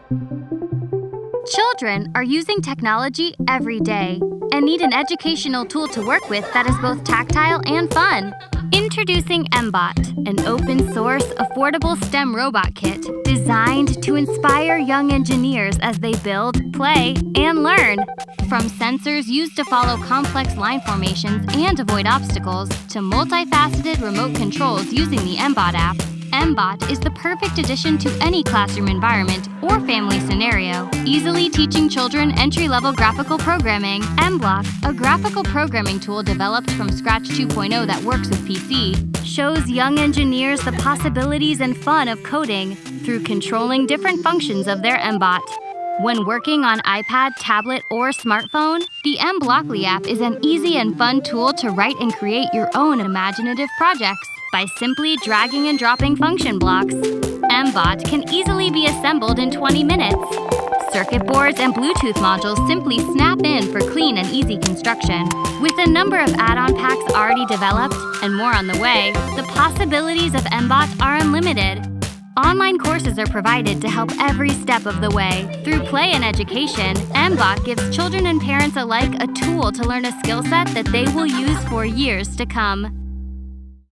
Children are using technology every day and need an educational tool to work with that is both tactile and fun. Introducing mBot, an open-source, affordable STEM robot kit designed to inspire young engineers as they build, play, and learn. From sensors used to follow complex line formations and avoid obstacles, to multifaceted remote controls using the mBot app, mBot is the perfect addition to any classroom environment or family scenario, easily teaching children entry-level graphical programming. mBlock, a graphical programming tool developed from Scratch 2.0 that works with PC, shows young engineers the possibilities and fun of coding through controlling different functions of their mBot. When working on iPad, tablet, or smartphone, the mBlockly app is an easy and fun tool to write and create your own imaginative projects by simply dragging and dropping function blocks. mBot can easily be assembled in 20 minutes. Circuit boards and Bluetooth modules simply snap in for clean and easy construction. With a number of add-on packs already developed and more on the way, the possibilities of mBot are unlimited. Online courses are provided to help every step of the way. Through play and education, mBot gives children and parents alike a tool to learn a skill set that they will use for years to come.